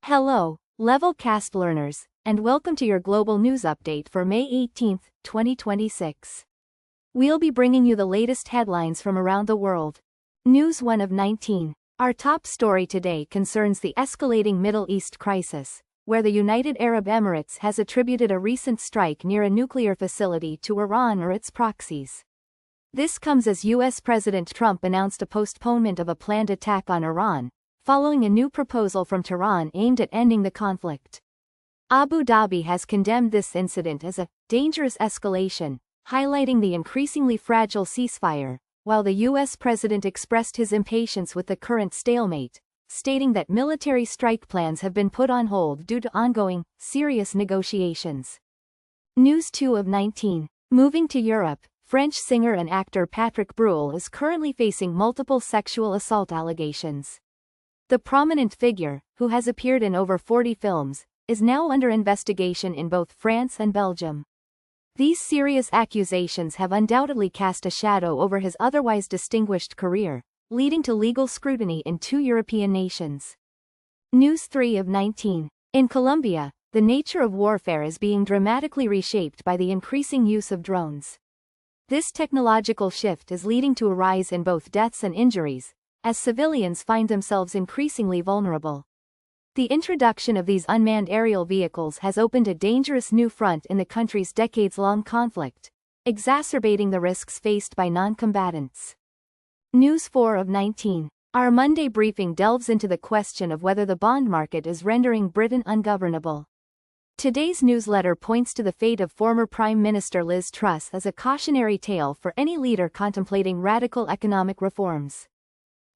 Hello, Level Cast learners, and welcome to your global news update for May 18, 2026. We'll be bringing you the latest headlines from around the world. News 1 of 19. Our top story today concerns the escalating Middle East crisis, where the United Arab Emirates has attributed a recent strike near a nuclear facility to Iran or its proxies. This comes as U.S. President Trump announced a postponement of a planned attack on Iran, following a new proposal from Tehran aimed at ending the conflict. Abu Dhabi has condemned this incident as a dangerous escalation, highlighting the increasingly fragile ceasefire, while the U.S. president expressed his impatience with the current stalemate, stating that military strike plans have been put on hold due to ongoing, serious negotiations. News 2 of 19. Moving to Europe, French singer and actor Patrick Bruel is currently facing multiple sexual assault allegations. The prominent figure, who has appeared in over 40 films, is now under investigation in both France and Belgium. These serious accusations have undoubtedly cast a shadow over his otherwise distinguished career, leading to legal scrutiny in 2 European nations. News 3 of 19. In Colombia, the nature of warfare is being dramatically reshaped by the increasing use of drones. This technological shift is leading to a rise in both deaths and injuries, as civilians find themselves increasingly vulnerable. The introduction of these unmanned aerial vehicles has opened a dangerous new front in the country's decades-long conflict, exacerbating the risks faced by non-combatants. News 4 of 19. Our Monday briefing delves into the question of whether the bond market is rendering Britain ungovernable. Today's newsletter points to the fate of former Prime Minister Liz Truss as a cautionary tale for any leader contemplating radical economic reforms.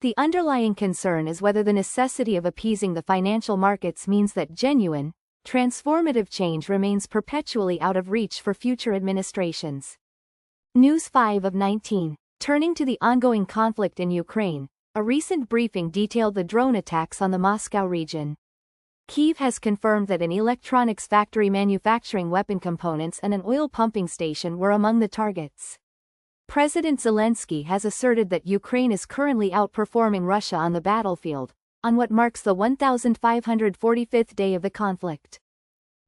The underlying concern is whether the necessity of appeasing the financial markets means that genuine, transformative change remains perpetually out of reach for future administrations. News 5 of 19. Turning to the ongoing conflict in Ukraine, a recent briefing detailed the drone attacks on the Moscow region. Kyiv has confirmed that an electronics factory manufacturing weapon components and an oil pumping station were among the targets. President Zelensky has asserted that Ukraine is currently outperforming Russia on the battlefield, on what marks the 1545th day of the conflict.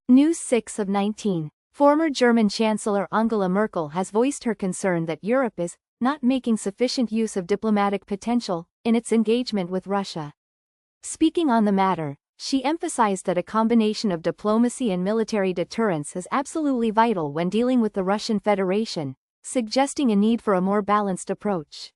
News 6 of 19. Former German Chancellor Angela Merkel has voiced her concern that Europe is not making sufficient use of diplomatic potential in its engagement with Russia. Speaking on the matter, she emphasized that a combination of diplomacy and military deterrence is absolutely vital when dealing with the Russian Federation, suggesting a need for a more balanced approach.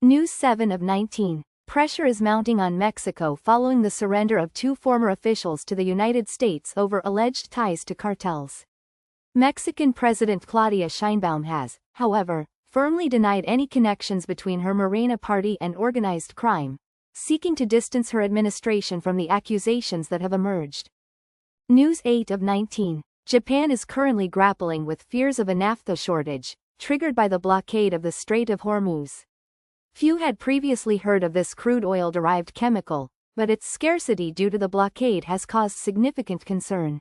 News 7 of 19. Pressure is mounting on Mexico following the surrender of 2 former officials to the United States over alleged ties to cartels. Mexican President Claudia Sheinbaum has, however, firmly denied any connections between her Morena party and organized crime, seeking to distance her administration from the accusations that have emerged. News 8 of 19. Japan is currently grappling with fears of a naphtha shortage, triggered by the blockade of the Strait of Hormuz. Few had previously heard of this crude oil-derived chemical, but its scarcity due to the blockade has caused significant concern.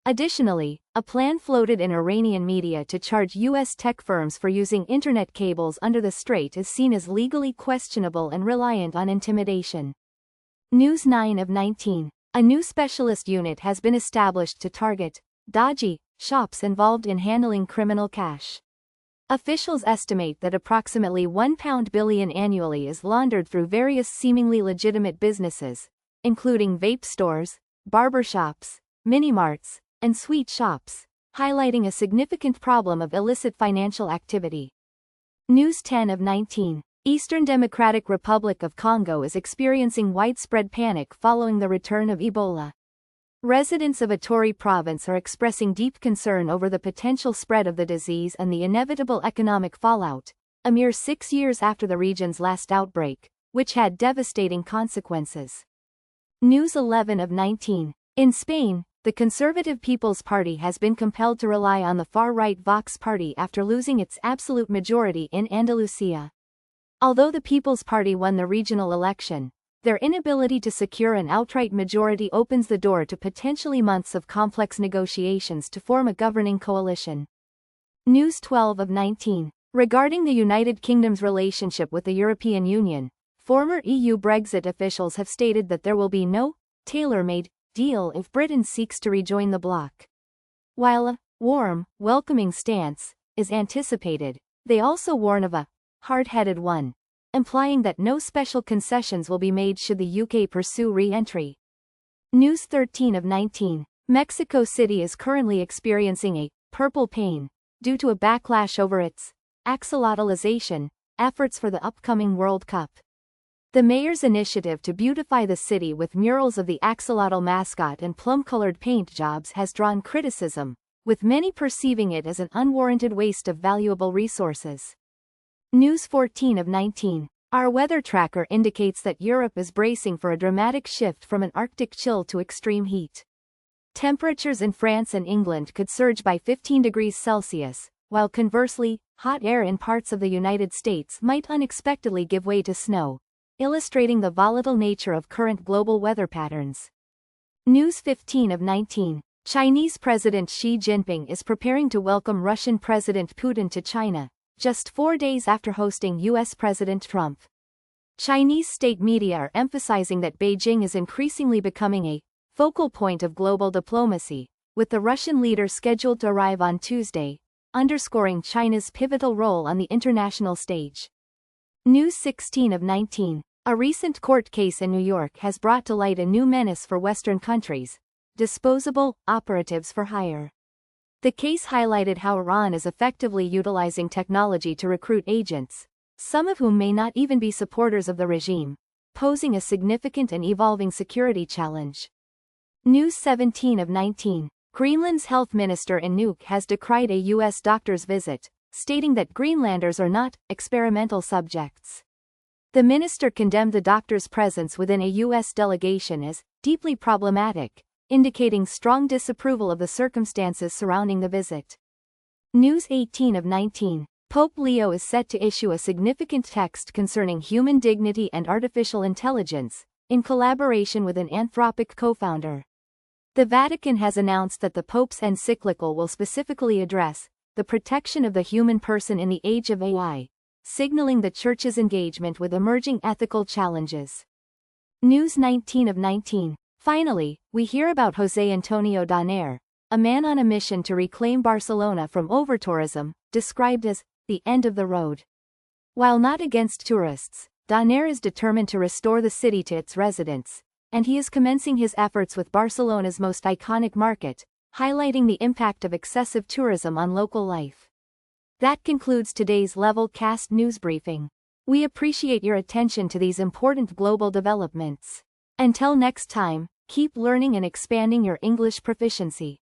Additionally, a plan floated in Iranian media to charge U.S. tech firms for using internet cables under the strait is seen as legally questionable and reliant on intimidation. News 9 of 19. A new specialist unit has been established to target dodgy shops involved in handling criminal cash. Officials estimate that approximately £1 billion annually is laundered through various seemingly legitimate businesses, including vape stores, barber shops, mini-marts, and sweet shops, highlighting a significant problem of illicit financial activity. News 10 of 19. Eastern Democratic Republic of Congo is experiencing widespread panic following the return of Ebola. Residents of Ituri province are expressing deep concern over the potential spread of the disease and the inevitable economic fallout, a mere 6 years after the region's last outbreak, which had devastating consequences. News 11 of 19. In Spain, the Conservative People's Party has been compelled to rely on the far-right Vox Party after losing its absolute majority in Andalusia. Although the People's Party won the regional election, their inability to secure an outright majority opens the door to potentially months of complex negotiations to form a governing coalition. News 12 of 19. Regarding the United Kingdom's relationship with the European Union, former EU Brexit officials have stated that there will be no tailor-made deal if Britain seeks to rejoin the bloc. While a warm, welcoming stance is anticipated, they also warn of a hard-headed one, implying that no special concessions will be made should the UK pursue re-entry. News 13 of 19. Mexico City is currently experiencing a purple pain due to a backlash over its axolotlization efforts for the upcoming World Cup. The mayor's initiative to beautify the city with murals of the axolotl mascot and plum-colored paint jobs has drawn criticism, with many perceiving it as an unwarranted waste of valuable resources. News 14 of 19. Our weather tracker indicates that Europe is bracing for a dramatic shift from an Arctic chill to extreme heat. Temperatures in France and England could surge by 15 degrees Celsius, while conversely, hot air in parts of the United States might unexpectedly give way to snow, illustrating the volatile nature of current global weather patterns. News 15 of 19. Chinese President Xi Jinping is preparing to welcome Russian President Putin to China, just 4 days after hosting U.S. President Trump. Chinese state media are emphasizing that Beijing is increasingly becoming a focal point of global diplomacy, with the Russian leader scheduled to arrive on Tuesday, underscoring China's pivotal role on the international stage. News 16 of 19. A recent court case in New York has brought to light a new menace for Western countries: disposable operatives for hire. The case highlighted how Iran is effectively utilizing technology to recruit agents, some of whom may not even be supporters of the regime, posing a significant and evolving security challenge. News 17 of 19. Greenland's health minister in Nuuk has decried a U.S. doctor's visit, stating that Greenlanders are not experimental subjects. The minister condemned the doctor's presence within a U.S. delegation as deeply problematic, indicating strong disapproval of the circumstances surrounding the visit. News 18 of 19. Pope Leo is set to issue a significant text concerning human dignity and artificial intelligence, in collaboration with an Anthropic co-founder. The Vatican has announced that the Pope's encyclical will specifically address the protection of the human person in the age of AI, signaling the Church's engagement with emerging ethical challenges. News 19 of 19. Finally, we hear about José Antonio Donaire, a man on a mission to reclaim Barcelona from overtourism, described as the end of the road. While not against tourists, Donaire is determined to restore the city to its residents, and he is commencing his efforts with Barcelona's most iconic market, highlighting the impact of excessive tourism on local life. That concludes today's Levelcast news briefing. We appreciate your attention to these important global developments. Until next time, keep learning and expanding your English proficiency.